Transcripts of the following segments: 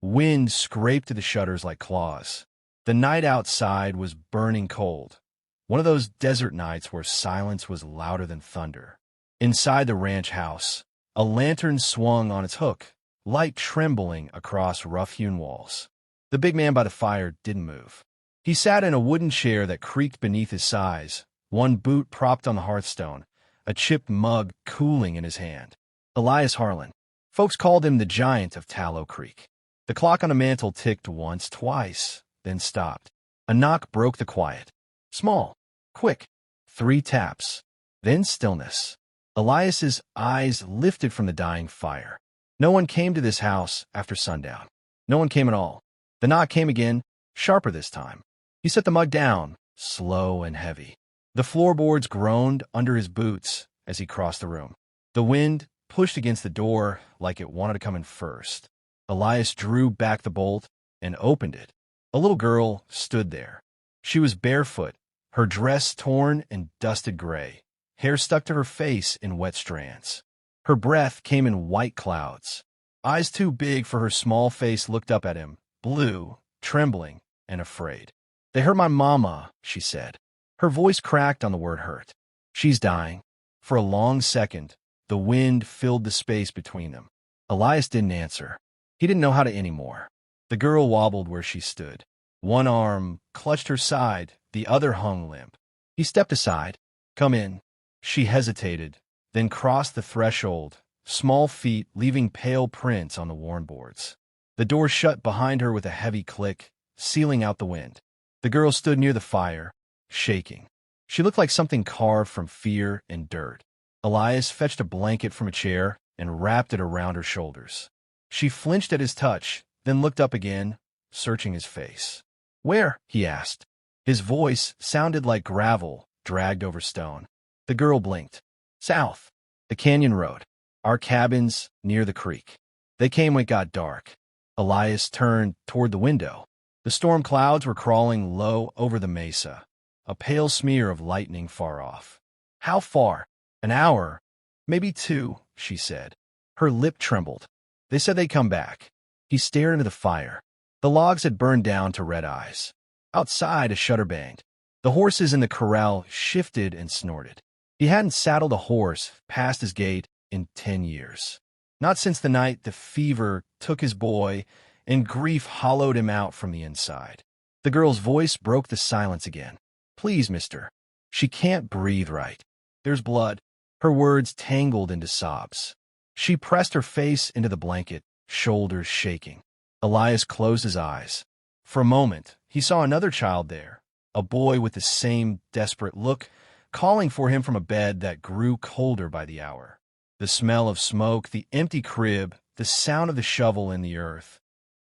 Wind scraped at the shutters like claws. The night outside was burning cold, one of those desert nights where silence was louder than thunder. Inside the ranch house, a lantern swung on its hook, light trembling across rough-hewn walls. The big man by the fire didn't move. He sat in a wooden chair that creaked beneath his size, one boot propped on the hearthstone, a chipped mug cooling in his hand. Elias Harlan. Folks called him the Giant of Tallow Creek. The clock on the mantel ticked once, twice, then stopped. A knock broke the quiet. Small, quick, 3 taps, then stillness. Elias's eyes lifted from the dying fire. No one came to this house after sundown. No one came at all. The knock came again, sharper this time. He set the mug down, slow and heavy. The floorboards groaned under his boots as he crossed the room. The wind pushed against the door like it wanted to come in first. Elias drew back the bolt and opened it. A little girl stood there. She was barefoot, her dress torn and dusted gray, hair stuck to her face in wet strands. Her breath came in white clouds. Eyes too big for her small face looked up at him, blue, trembling, and afraid. "They hurt my mama," she said. Her voice cracked on the word hurt. "She's dying." For a long second, the wind filled the space between them. Elias didn't answer. He didn't know how to anymore. The girl wobbled where she stood. One arm clutched her side, the other hung limp. He stepped aside. "Come in." She hesitated, then crossed the threshold, small feet leaving pale prints on the worn boards. The door shut behind her with a heavy click, sealing out the wind. The girl stood near the fire, shaking. She looked like something carved from fear and dirt. Elias fetched a blanket from a chair and wrapped it around her shoulders. She flinched at his touch, then looked up again, searching his face. "Where?" he asked. His voice sounded like gravel dragged over stone. The girl blinked. "South. The canyon road. Our cabins near the creek." They came when it got dark. Elias turned toward the window. The storm clouds were crawling low over the mesa, a pale smear of lightning far off. "How far?" "An hour. Maybe 2, she said. Her lip trembled. "They said they'd come back." He stared into the fire. The logs had burned down to red eyes. Outside, a shutter banged. The horses in the corral shifted and snorted. He hadn't saddled a horse past his gate in 10 years. Not since the night the fever took his boy and grief hollowed him out from the inside. The girl's voice broke the silence again. "Please, mister. She can't breathe right. There's blood." Her words tangled into sobs. She pressed her face into the blanket, shoulders shaking. Elias closed his eyes. For a moment, he saw another child there, a boy with the same desperate look, calling for him from a bed that grew colder by the hour. The smell of smoke, the empty crib, the sound of the shovel in the earth,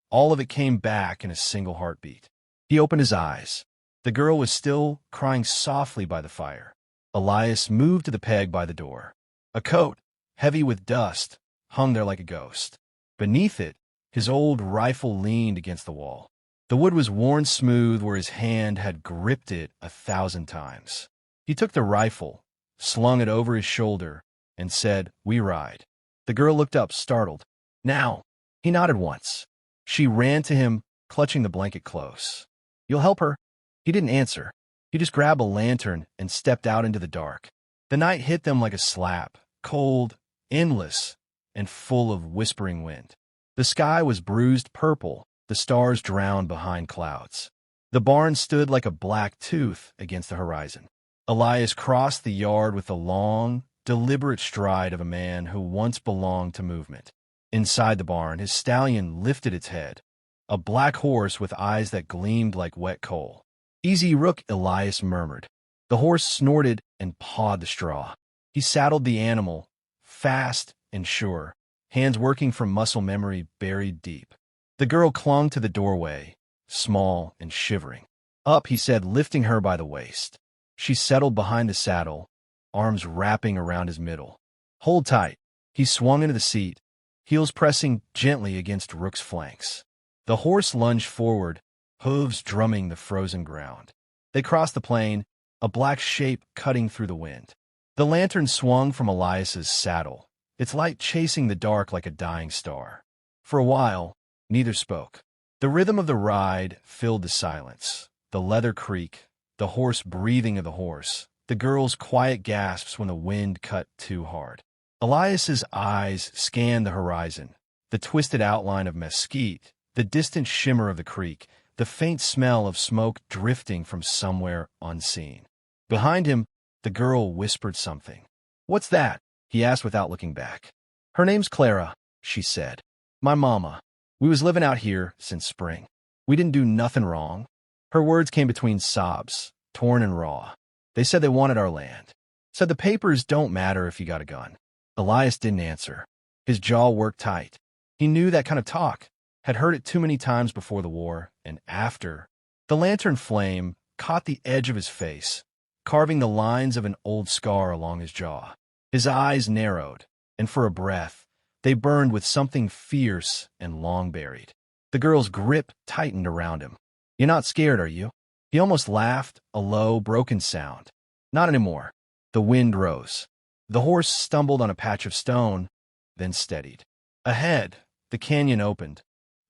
all of it came back in a single heartbeat. He opened his eyes. The girl was still crying softly by the fire. Elias moved to the peg by the door. A coat, heavy with dust, hung there like a ghost. Beneath it, his old rifle leaned against the wall. The wood was worn smooth where his hand had gripped it 1,000 times. He took the rifle, slung it over his shoulder, and said, "We ride." The girl looked up, startled. "Now." He nodded once. She ran to him, clutching the blanket close. "You'll help her?" He didn't answer. He just grabbed a lantern and stepped out into the dark. The night hit them like a slap, cold, endless, and full of whispering wind. The sky was bruised purple, the stars drowned behind clouds. The barn stood like a black tooth against the horizon. Elias crossed the yard with the long, deliberate stride of a man who once belonged to movement. Inside the barn, his stallion lifted its head, a black horse with eyes that gleamed like wet coal. "Easy Rook," Elias murmured. The horse snorted and pawed the straw. He saddled the animal, fast and sure, hands working from muscle memory buried deep. The girl clung to the doorway, small and shivering. "Up," he said, lifting her by the waist. She settled behind the saddle, arms wrapping around his middle. "Hold tight." He swung into the seat, heels pressing gently against Rook's flanks. The horse lunged forward, hooves drumming the frozen ground. They crossed the plain, a black shape cutting through the wind. The lantern swung from Elias's saddle, its light chasing the dark like a dying star. For a while, Neither spoke. The rhythm of the ride filled the silence. The leather creak, the hoarse breathing of the horse, the girl's quiet gasps when the wind cut too hard. Elias's eyes scanned the horizon, the twisted outline of mesquite, the distant shimmer of the creek, the faint smell of smoke drifting from somewhere unseen. Behind him, the girl whispered something. "What's that?" he asked without looking back. "Her name's Clara," she said. "My mama. We was living out here since spring. We didn't do nothing wrong." Her words came between sobs, torn and raw. "They said they wanted our land. Said the papers don't matter if you got a gun." Elias didn't answer. His jaw worked tight. He knew that kind of talk, had heard it too many times before the war and after. The lantern flame caught the edge of his face, carving the lines of an old scar along his jaw. His eyes narrowed, and for a breath, they burned with something fierce and long buried. The girl's grip tightened around him. "You're not scared, are you?" He almost laughed, a low, broken sound. "Not anymore." The wind rose. The horse stumbled on a patch of stone, then steadied. Ahead, the canyon opened,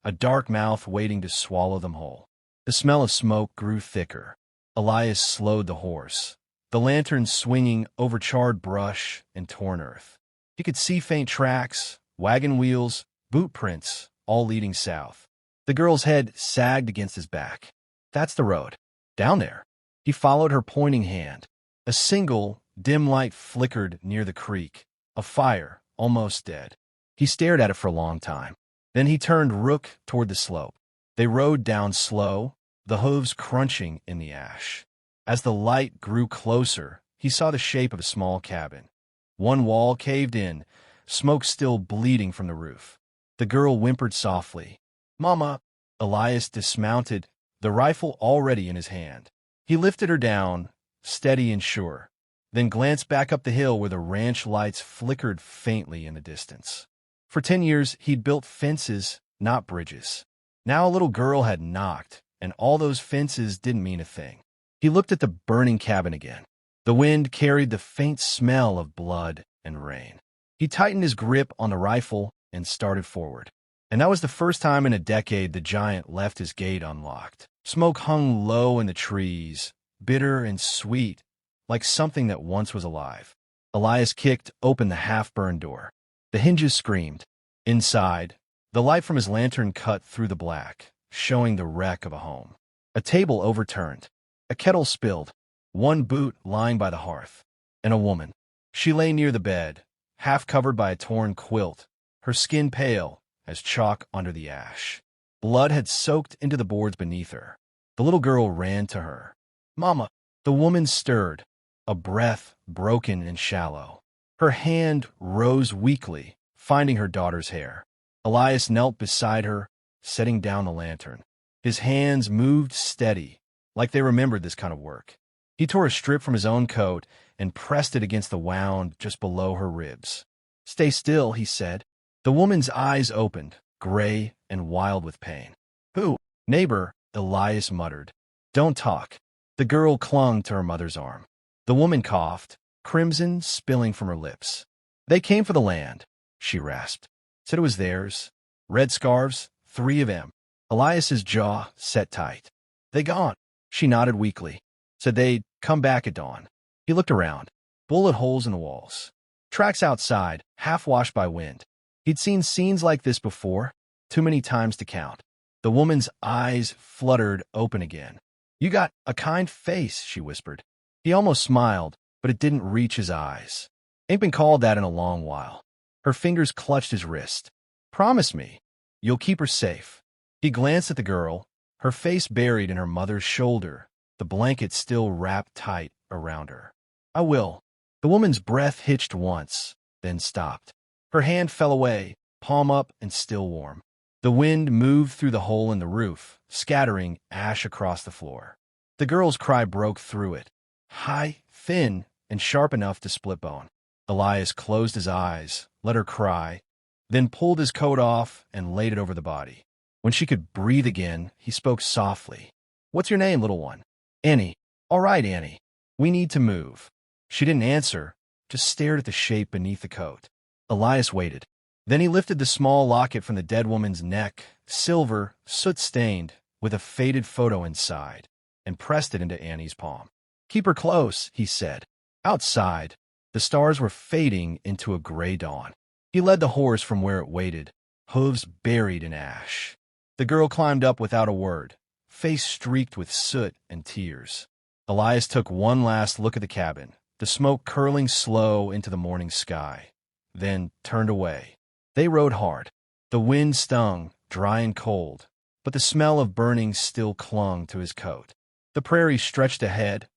a dark mouth waiting to swallow them whole. The smell of smoke grew thicker. Elias slowed the horse, the lantern swinging over charred brush and torn earth. He could see faint tracks, wagon wheels, boot prints, all leading south. The girl's head sagged against his back. "That's the road. Down there." He followed her pointing hand. A single, dim light flickered near the creek, a fire, almost dead. He stared at it for a long time. Then he turned Rook toward the slope. They rode down slow, the hooves crunching in the ash. As the light grew closer, he saw the shape of a small cabin. One wall caved in, smoke still bleeding from the roof. The girl whimpered softly. "Mama." Elias dismounted, the rifle already in his hand. He lifted her down, steady and sure, then glanced back up the hill where the ranch lights flickered faintly in the distance. For 10 years, he'd built fences, not bridges. Now a little girl had knocked, and all those fences didn't mean a thing. He looked at the burning cabin again. The wind carried the faint smell of blood and rain. He tightened his grip on the rifle and started forward. And that was the first time in a decade the giant left his gate unlocked. Smoke hung low in the trees, bitter and sweet, like something that once was alive. Elias kicked open the half-burned door. The hinges screamed. Inside, the light from his lantern cut through the black, showing the wreck of a home. A table overturned, a kettle spilled, one boot lying by the hearth, and a woman. She lay near the bed, half covered by a torn quilt, her skin pale as chalk under the ash. Blood had soaked into the boards beneath her. The little girl ran to her. "Mama." The woman stirred, a breath broken and shallow. Her hand rose weakly, finding her daughter's hair. Elias knelt beside her, setting down the lantern. His hands moved steady, like they remembered this kind of work. He tore a strip from his own coat and pressed it against the wound just below her ribs. "Stay still," he said. The woman's eyes opened, gray and wild with pain. "Who?" "Neighbor," Elias muttered. "Don't talk." The girl clung to her mother's arm. The woman coughed, crimson spilling from her lips. "They came for the land," she rasped. "Said it was theirs. Red scarves, 3 of them." Elias's jaw set tight. "They gone." She nodded weakly. "Said they'd come back at dawn." He looked around. Bullet holes in the walls. Tracks outside, half washed by wind. He'd seen scenes like this before, too many times to count. The woman's eyes fluttered open again. "You got a kind face," she whispered. He almost smiled, but it didn't reach his eyes. Ain't been called that in a long while. Her fingers clutched his wrist. "Promise me, you'll keep her safe." He glanced at the girl, her face buried in her mother's shoulder, the blanket still wrapped tight around her. "I will." The woman's breath hitched once, then stopped. Her hand fell away, palm up and still warm. The wind moved through the hole in the roof, scattering ash across the floor. The girl's cry broke through it, high, thin, and sharp enough to split bone. Elias closed his eyes, let her cry, then pulled his coat off and laid it over the body. When she could breathe again, he spoke softly. "What's your name, little one?" "Annie." "All right, Annie. We need to move." She didn't answer, just stared at the shape beneath the coat. Elias waited. Then he lifted the small locket from the dead woman's neck silver, soot-stained, with a faded photo inside, and pressed it into Annie's palm. "Keep her close," he said. Outside, the stars were fading into a gray dawn. He led the horse from where it waited, hooves buried in ash. The girl climbed up without a word, face streaked with soot and tears. Elias took one last look at the cabin, the smoke curling slow into the morning sky, then turned away. They rode hard. The wind stung, dry and cold, but the smell of burning still clung to his coat. The prairie stretched ahead,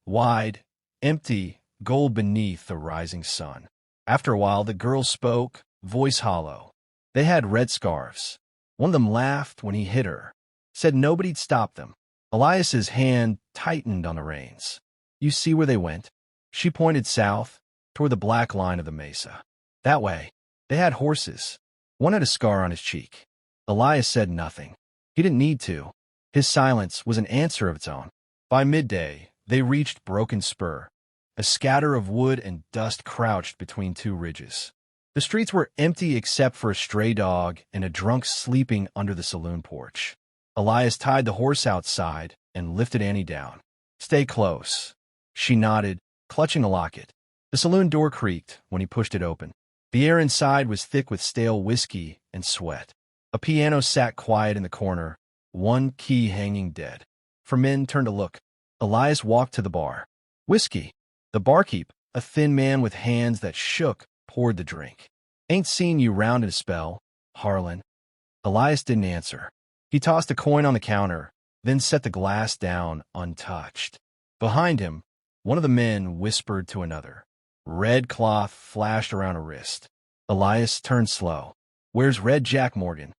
wide, empty, gold beneath the rising sun. After a while, the girl spoke, voice hollow. They had red scarves. One of them laughed when he hit her, said nobody'd stop them. Elias's hand tightened on the reins. "You see where they went?" She pointed south, toward the black line of the mesa. "That way." They had horses. One had a scar on his cheek. Elias said nothing. He didn't need to. His silence was an answer of its own. By midday, they reached Broken Spur. A scatter of wood and dust crouched between two ridges. The streets were empty except for a stray dog and a drunk sleeping under the saloon porch. Elias tied the horse outside and lifted Annie down. "Stay close." She nodded, clutching a locket. The saloon door creaked when he pushed it open. The air inside was thick with stale whiskey and sweat. A piano sat quiet in the corner, one key hanging dead. For men turned to look. Elias walked to the bar. "Whiskey." The barkeep, a thin man with hands that shook, poured the drink. "Ain't seen you round in a spell, Harlan." Elias didn't answer. He tossed a coin on the counter, then set the glass down untouched. Behind him, one of the men whispered to another. Red cloth flashed around a wrist. Elias turned slow. "Where's Red Jack Morgan?"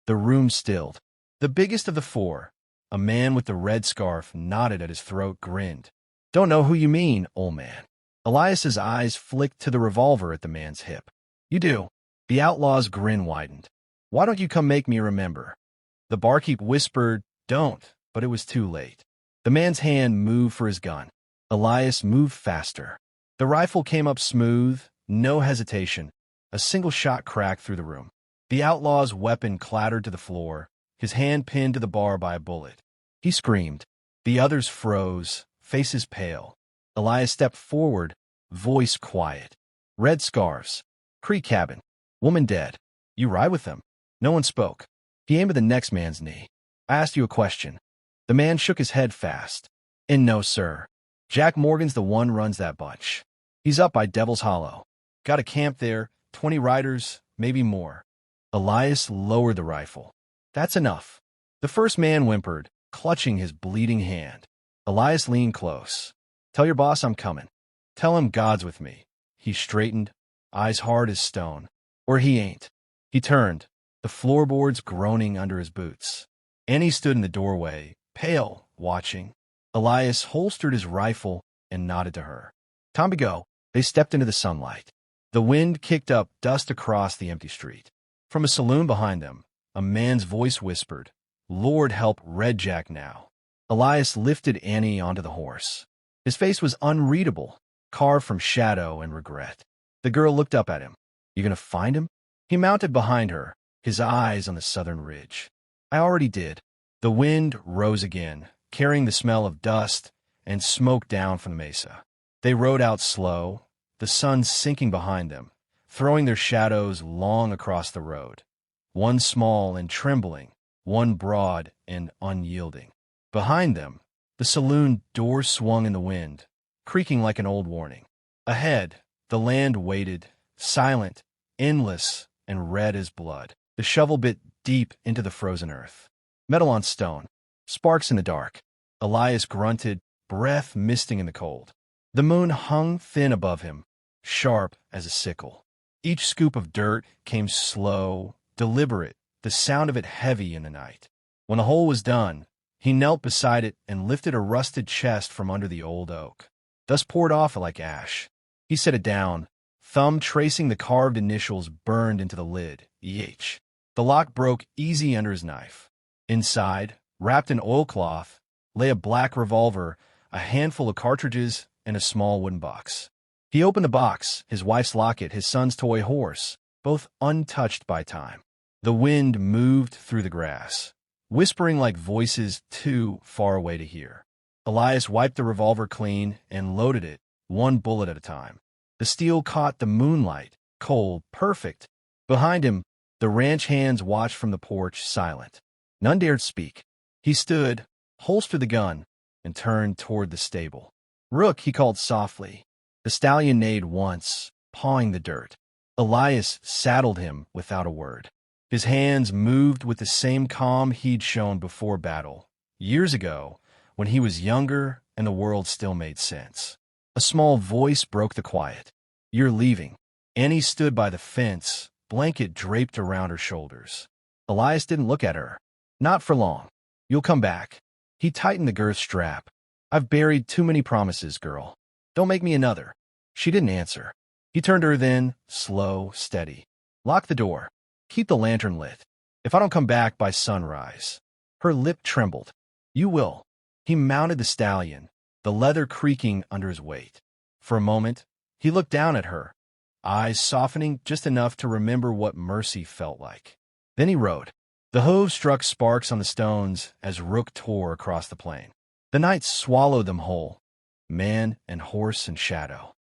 The room stilled. The biggest of the four, a man with the red scarf knotted at his throat, grinned. "Don't know who you mean, old man." Elias's eyes flicked to the revolver at the man's hip. "You do." The outlaw's grin widened. "Why don't you come make me remember?" The barkeep whispered, "Don't," but it was too late. The man's hand moved for his gun. Elias moved faster. The rifle came up smooth, no hesitation. A single shot cracked through the room. The outlaw's weapon clattered to the floor, his hand pinned to the bar by a bullet. He screamed. The others froze, faces pale. Elias stepped forward, voice quiet. "Red scarves. Creek cabin. Woman dead. You ride with them?" No one spoke. He aimed at the next man's knee. "I asked you a question." The man shook his head fast. "And no, sir. Jack Morgan's the one runs that bunch. He's up by Devil's Hollow. Got a camp there, 20 riders, maybe more." Elias lowered the rifle. "That's enough." The first man whimpered, clutching his bleeding hand. Elias leaned close. "Tell your boss I'm coming. Tell him God's with me." He straightened, eyes hard as stone. "Or he ain't." He turned, the floorboards groaning under his boots. Annie stood in the doorway, pale, watching. Elias holstered his rifle and nodded to her. "Time to go." They stepped into the sunlight. The wind kicked up dust across the empty street. From a saloon behind them, a man's voice whispered, "Lord help Red Jack now." Elias lifted Annie onto the horse. His face was unreadable, carved from shadow and regret. The girl looked up at him. "You gonna find him?" He mounted behind her, his eyes on the southern ridge. "I already did." The wind rose again, carrying the smell of dust and smoke down from the mesa. They rode out slow, the sun sinking behind them, throwing their shadows long across the road. One small and trembling, one broad and unyielding. Behind them, the saloon door swung in the wind, creaking like an old warning. Ahead, the land waited, silent, endless, and red as blood. The shovel bit deep into the frozen earth. Metal on stone, sparks in the dark. Elias grunted, breath misting in the cold. The moon hung thin above him, sharp as a sickle. Each scoop of dirt came slow, deliberate, the sound of it heavy in the night. When the hole was done, he knelt beside it and lifted a rusted chest from under the old oak. Dust poured off it like ash. He set it down, thumb tracing the carved initials burned into the lid, EH. The lock broke easy under his knife. Inside, wrapped in oilcloth, lay a black revolver, a handful of cartridges, and a small wooden box. He opened the box, his wife's locket, his son's toy horse, both untouched by time. The wind moved through the grass, whispering like voices too far away to hear. Elias wiped the revolver clean and loaded it, one bullet at a time. The steel caught the moonlight, cold, perfect. Behind him, the ranch hands watched from the porch, silent. None dared speak. He stood, holstered the gun, and turned toward the stable. "Rook," he called softly. The stallion neighed once, pawing the dirt. Elias saddled him without a word. His hands moved with the same calm he'd shown before battle, years ago, when he was younger and the world still made sense. A small voice broke the quiet. "You're leaving." Annie stood by the fence, blanket draped around her shoulders. Elias didn't look at her. "Not for long. You'll come back." He tightened the girth strap. "I've buried too many promises, girl. Don't make me another." She didn't answer. He turned to her then, slow, steady. "Lock the door. Keep the lantern lit. If I don't come back by sunrise." Her lip trembled. "You will." He mounted the stallion, the leather creaking under his weight. For a moment, he looked down at her, eyes softening just enough to remember what mercy felt like. Then he rode. The hooves struck sparks on the stones as Rook tore across the plain. The night swallowed them whole, man and horse and shadow.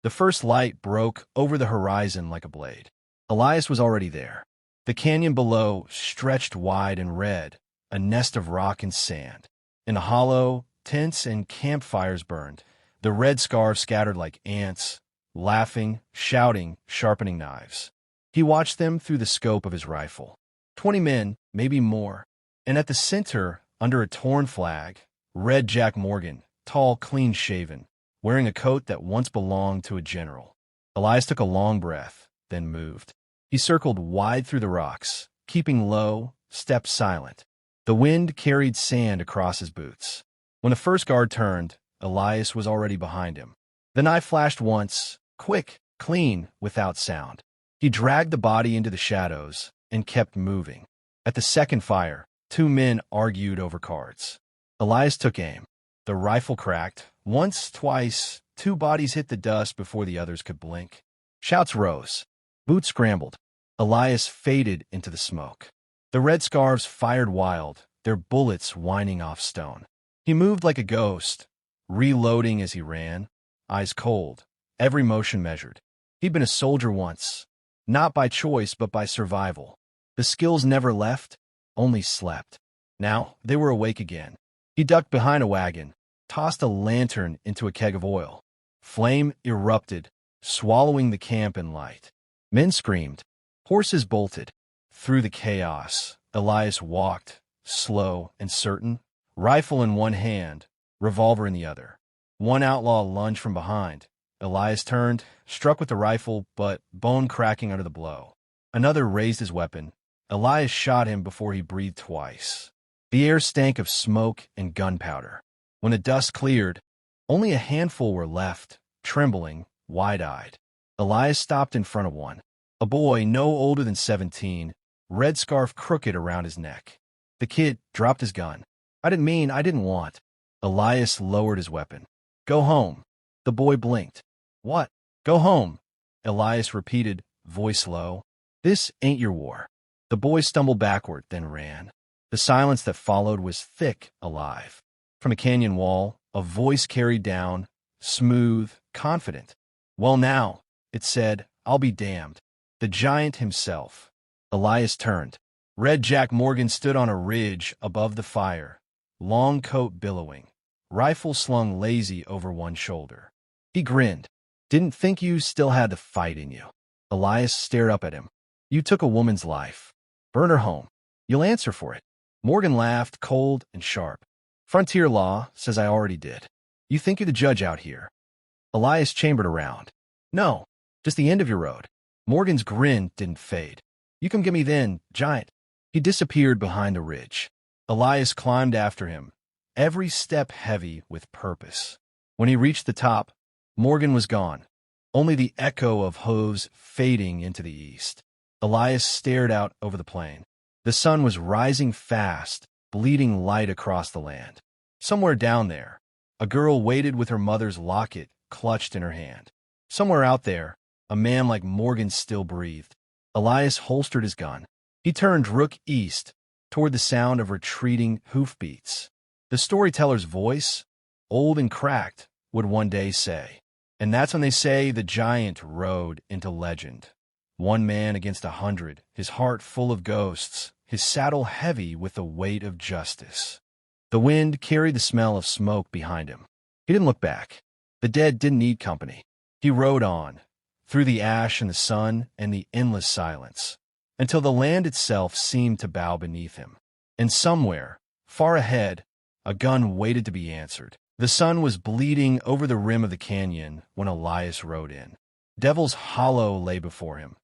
The first light broke over the horizon like a blade. Elias was already there. The canyon below stretched wide and red, a nest of rock and sand. In the hollow, tents and campfires burned, the red scarves scattered like ants, laughing, shouting, sharpening knives. He watched them through the scope of his rifle. 20 men, maybe more. And at the center, under a torn flag, Red Jack Morgan, tall, clean-shaven, wearing a coat that once belonged to a general. Elias took a long breath, then moved. He circled wide through the rocks, keeping low, stepped silent. The wind carried sand across his boots. When the first guard turned, Elias was already behind him. The knife flashed once, quick, clean, without sound. He dragged the body into the shadows and kept moving. At the second fire, 2 men argued over cards. Elias took aim. The rifle cracked. Once, twice, 2 bodies hit the dust before the others could blink. Shouts rose. Boots scrambled. Elias faded into the smoke. The red scarves fired wild, their bullets whining off stone. He moved like a ghost, reloading as he ran, eyes cold, every motion measured. He'd been a soldier once, not by choice but by survival. The skills never left, only slept. Now they were awake again. He ducked behind a wagon, tossed a lantern into a keg of oil. Flame erupted, swallowing the camp in light. Men screamed. Horses bolted. Through the chaos, Elias walked, slow and certain, rifle in one hand, revolver in the other. One outlaw lunged from behind. Elias turned, struck with the rifle, but bone cracking under the blow. Another raised his weapon. Elias shot him before he breathed twice. The air stank of smoke and gunpowder. When the dust cleared, only a handful were left, trembling, wide-eyed. Elias stopped in front of one. A boy no older than 17, red scarf crooked around his neck. The kid dropped his gun. I didn't want. Elias lowered his weapon. "Go home." The boy blinked. "What?" "Go home," Elias repeated, voice low. "This ain't your war." The boy stumbled backward, then ran. The silence that followed was thick, alive. From a canyon wall, a voice carried down, smooth, confident. "Well now," it said, "I'll be damned." The giant himself. Elias turned. Red Jack Morgan stood on a ridge above the fire, long coat billowing, rifle slung lazy over one shoulder. He grinned. "Didn't think you still had the fight in you." Elias stared up at him. "You took a woman's life. Burn her home. You'll answer for it." Morgan laughed, cold and sharp. "Frontier law says I already did. You think you're the judge out here." Elias chambered around. "No, just the end of your road." Morgan's grin didn't fade. "You come get me then, giant." He disappeared behind the ridge. Elias climbed after him, every step heavy with purpose. When he reached the top, Morgan was gone, only the echo of hooves fading into the east. Elias stared out over the plain. The sun was rising fast, bleeding light across the land. Somewhere down there, a girl waited with her mother's locket clutched in her hand. Somewhere out there, a man like Morgan still breathed. Elias holstered his gun. He turned Rook east, toward the sound of retreating hoofbeats. The storyteller's voice, old and cracked, would one day say. And that's when they say the giant rode into legend. One man against 100, his heart full of ghosts, his saddle heavy with the weight of justice. The wind carried the smell of smoke behind him. He didn't look back. The dead didn't need company. He rode on, through the ash and the sun and the endless silence, until the land itself seemed to bow beneath him. And somewhere, far ahead, a gun waited to be answered. The sun was bleeding over the rim of the canyon when Elias rode in. Devil's Hollow lay before him,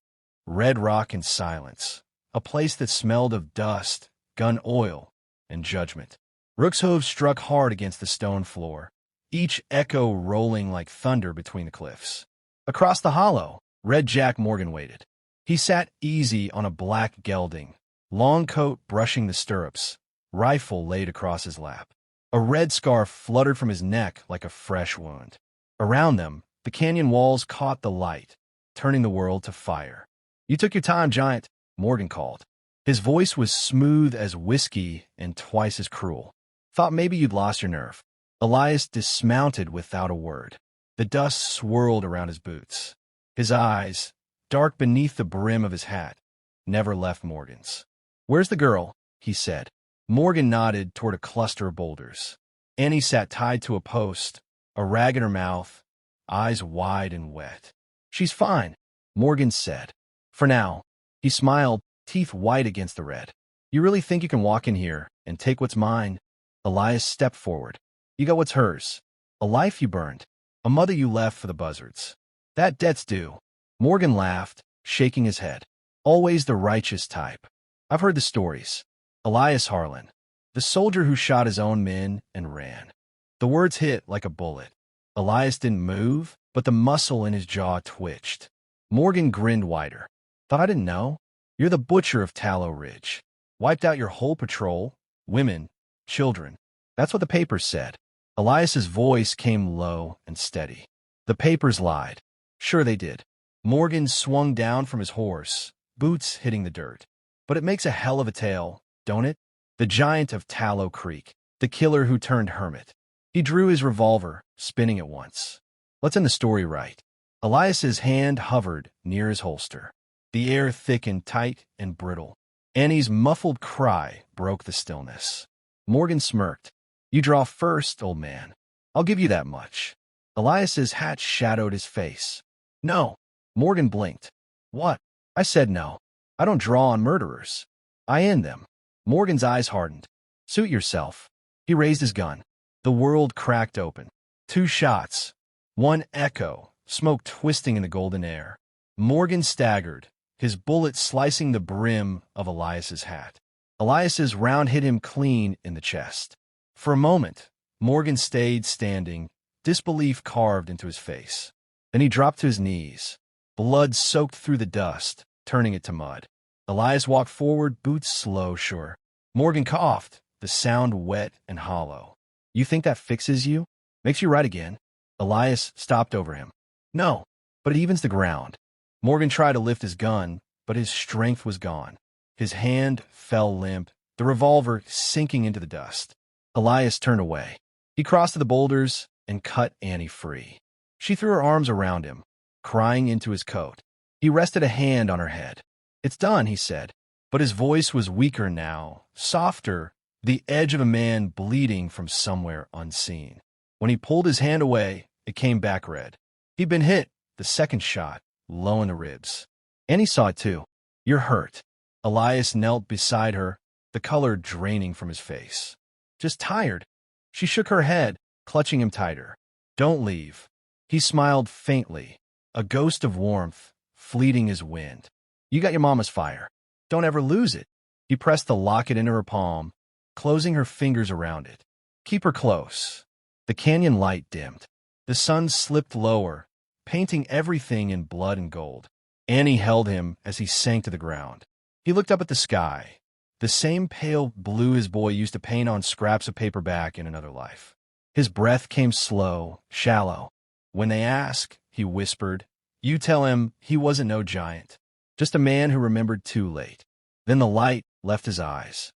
red rock and silence, a place that smelled of dust, gun oil, and judgment. Rook's hooves struck hard against the stone floor, each echo rolling like thunder between the cliffs. Across the hollow, Red Jack Morgan waited. He sat easy on a black gelding, long coat brushing the stirrups, rifle laid across his lap. A red scarf fluttered from his neck like a fresh wound. Around them, the canyon walls caught the light, turning the world to fire. "You took your time, Giant," Morgan called. His voice was smooth as whiskey and twice as cruel. "Thought maybe you'd lost your nerve." Elias dismounted without a word. The dust swirled around his boots. His eyes, dark beneath the brim of his hat, never left Morgan's. "Where's the girl?" he said. Morgan nodded toward a cluster of boulders. Annie sat tied to a post, a rag in her mouth, eyes wide and wet. "She's fine," Morgan said. "For now." He smiled, teeth white against the red. "You really think you can walk in here and take what's mine?" Elias stepped forward. "You got what's hers. A life you burned. A mother you left for the buzzards. That debt's due." Morgan laughed, shaking his head. "Always the righteous type. I've heard the stories. Elias Harlan, the soldier who shot his own men and ran." The words hit like a bullet. Elias didn't move, but the muscle in his jaw twitched. Morgan grinned wider. "Thought I didn't know? You're the butcher of Tallow Ridge. Wiped out your whole patrol, women, children. That's what the papers said." Elias's voice came low and steady. "The papers lied." "Sure they did." Morgan swung down from his horse, boots hitting the dirt. "But it makes a hell of a tale, don't it? The Giant of Tallow Creek, the killer who turned hermit." He drew his revolver, spinning it once. "Let's end the story right." Elias's hand hovered near his holster. The air thickened tight and brittle. Annie's muffled cry broke the stillness. Morgan smirked. "You draw first, old man. I'll give you that much." Elias's hat shadowed his face. "No." Morgan blinked. "What?" "I said no. I don't draw on murderers. I end them." Morgan's eyes hardened. "Suit yourself." He raised his gun. The world cracked open. 2 shots. One echo, smoke twisting in the golden air. Morgan staggered, his bullet slicing the brim of Elias's hat. Elias's round hit him clean in the chest. For a moment, Morgan stayed standing, disbelief carved into his face. Then he dropped to his knees. Blood soaked through the dust, turning it to mud. Elias walked forward, boots slow, sure. Morgan coughed, the sound wet and hollow. "You think that fixes you? Makes you right again?" Elias stopped over him. "No, but it evens the ground." Morgan tried to lift his gun, but his strength was gone. His hand fell limp, the revolver sinking into the dust. Elias turned away. He crossed to the boulders and cut Annie free. She threw her arms around him, crying into his coat. He rested a hand on her head. "It's done," he said, but his voice was weaker now, softer, the edge of a man bleeding from somewhere unseen. When he pulled his hand away, it came back red. He'd been hit, the second shot, low in the ribs. Annie saw it too. "You're hurt." Elias knelt beside her, the color draining from his face. "Just tired." She shook her head, clutching him tighter. "Don't leave." He smiled faintly, a ghost of warmth, fleeting as wind. "You got your mama's fire. Don't ever lose it." He pressed the locket into her palm, closing her fingers around it. "Keep her close." The canyon light dimmed. The sun slipped lower, painting everything in blood and gold. Annie held him as he sank to the ground. He looked up at the sky, the same pale blue his boy used to paint on scraps of paper back in another life. His breath came slow, shallow. "When they ask," he whispered, "you tell him he wasn't no giant, just a man who remembered too late." Then the light left his eyes.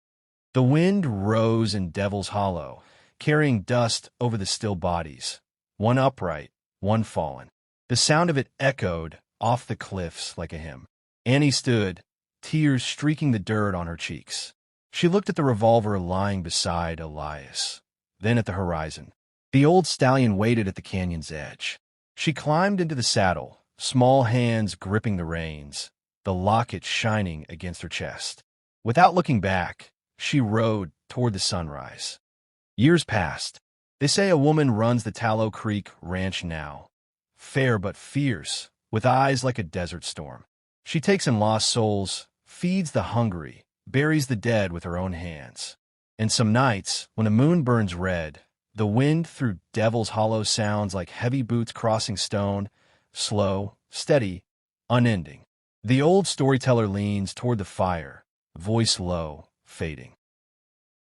The wind rose in Devil's Hollow, carrying dust over the still bodies, one upright, one fallen. The sound of it echoed off the cliffs like a hymn. Annie stood, tears streaking the dirt on her cheeks. She looked at the revolver lying beside Elias, then at the horizon. The old stallion waited at the canyon's edge. She climbed into the saddle, small hands gripping the reins, the locket shining against her chest. Without looking back, she rode toward the sunrise. Years passed. They say a woman runs the Tallow Creek ranch now, fair but fierce, with eyes like a desert storm. She takes in lost souls, feeds the hungry, buries the dead with her own hands. And some nights, when the moon burns red, the wind through Devil's Hollow sounds like heavy boots crossing stone, slow, steady, unending. The old storyteller leans toward the fire, voice low, fading.